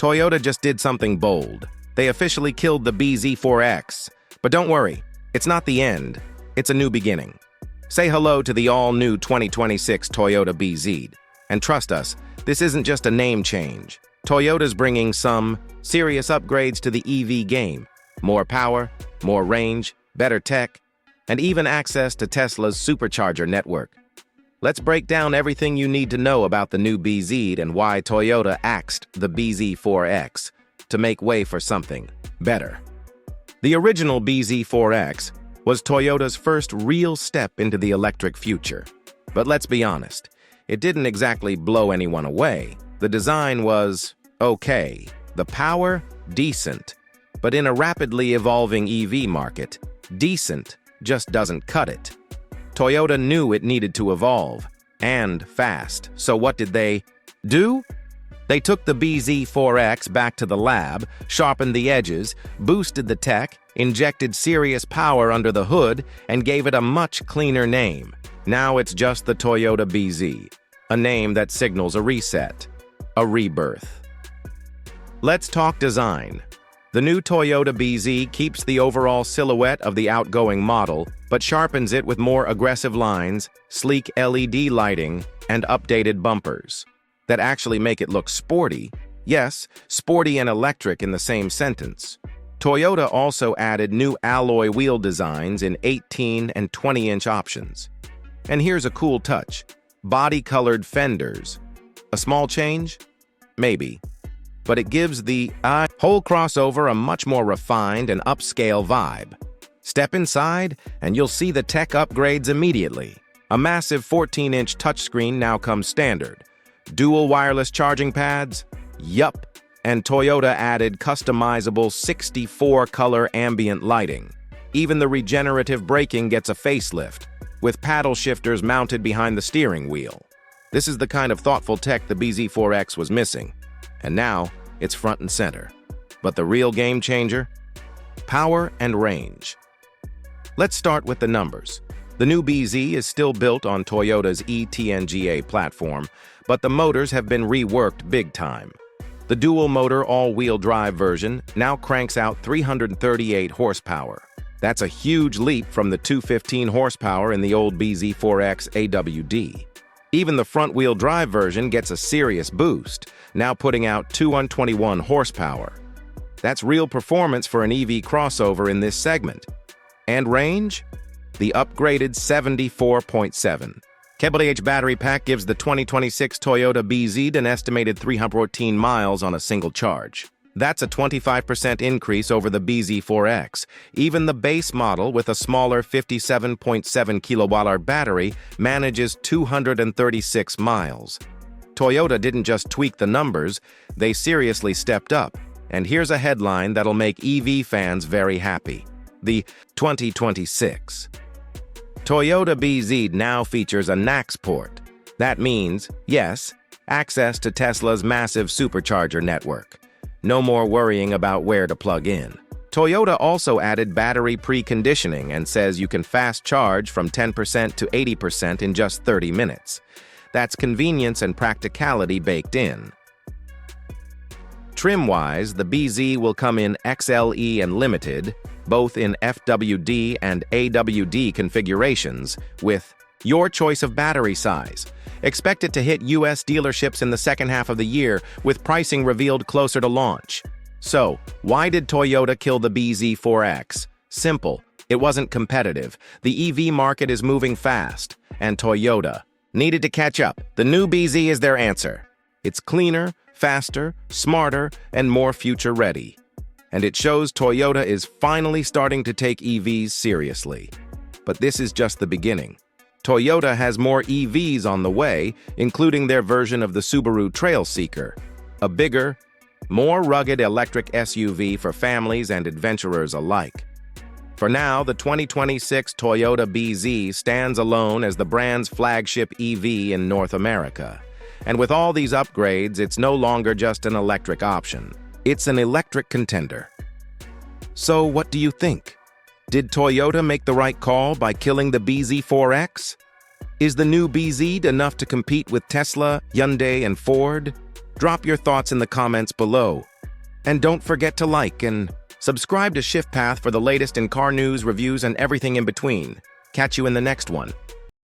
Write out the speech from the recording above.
Toyota just did something bold. They officially killed the bZ4X. But don't worry, it's not the end. It's a new beginning. Say hello to the all-new 2026 Toyota bZ. And trust us, this isn't just a name change. Toyota's bringing some serious upgrades to the EV game. More power, more range, better tech, and even access to Tesla's Supercharger network. Let's break down everything you need to know about the new bZ and why Toyota axed the bZ4X to make way for something better. The original bZ4X was Toyota's first real step into the electric future. But let's be honest, it didn't exactly blow anyone away. The design was okay, the power decent, but in a rapidly evolving EV market, decent just doesn't cut it. Toyota knew it needed to evolve, and fast. So what did they do? They took the bZ4X back to the lab, sharpened the edges, boosted the tech, injected serious power under the hood, and gave it a much cleaner name. Now it's just the Toyota bZ, a name that signals a reset, a rebirth. Let's talk design. The new Toyota bZ keeps the overall silhouette of the outgoing model, but sharpens it with more aggressive lines, sleek LED lighting, and updated bumpers that actually make it look sporty. Yes, sporty and electric in the same sentence. Toyota also added new alloy wheel designs in 18 and 20-inch options. And here's a cool touch: body-colored fenders. A small change? Maybe. But it gives the whole crossover a much more refined and upscale vibe. Step inside, and you'll see the tech upgrades immediately. A massive 14-inch touchscreen now comes standard. Dual wireless charging pads? Yup. And Toyota added customizable 64-color ambient lighting. Even the regenerative braking gets a facelift, with paddle shifters mounted behind the steering wheel. This is the kind of thoughtful tech the bZ4X was missing. And now, it's front and center. But the real game changer? Power and range. Let's start with the numbers. The new bZ is still built on Toyota's eTNGA platform, but the motors have been reworked big time. The dual-motor all-wheel drive version now cranks out 338 horsepower. That's a huge leap from the 215 horsepower in the old bZ4X AWD. Even the front-wheel drive version gets a serious boost, now putting out 221 horsepower. That's real performance for an EV crossover in this segment. And range? The upgraded 74.7 kWh battery pack gives the 2026 Toyota bZ an estimated 314 miles on a single charge. That's a 25% increase over the bZ4X. Even the base model with a smaller 57.7 kWh battery manages 236 miles. Toyota didn't just tweak the numbers, they seriously stepped up. And here's a headline that'll make EV fans very happy. The 2026 Toyota bZ now features a NACS port. That means, yes, access to Tesla's massive Supercharger network. No more worrying about where to plug in. Toyota also added battery preconditioning and says you can fast charge from 10% to 80% in just 30 minutes. That's convenience and practicality baked in. Trim-wise, the bZ will come in XLE and Limited, both in FWD and AWD configurations, with your choice of battery size. Expect it to hit US dealerships in the second half of the year, with pricing revealed closer to launch. So, why did Toyota kill the bZ4X? Simple. It wasn't competitive. The EV market is moving fast, and Toyota needed to catch up. The new bZ is their answer. It's cleaner, faster, smarter, and more future-ready. And it shows Toyota is finally starting to take EVs seriously. But this is just the beginning. Toyota has more EVs on the way, including their version of the Subaru Trailseeker, a bigger, more rugged electric SUV for families and adventurers alike. For now, the 2026 Toyota bZ stands alone as the brand's flagship EV in North America. And with all these upgrades, it's no longer just an electric option. It's an electric contender. So what do you think? Did Toyota make the right call by killing the bZ4X? Is the new bZ enough to compete with Tesla, Hyundai, and Ford? Drop your thoughts in the comments below. And don't forget to like and subscribe to Shift Path for the latest in car news, reviews, and everything in between. Catch you in the next one.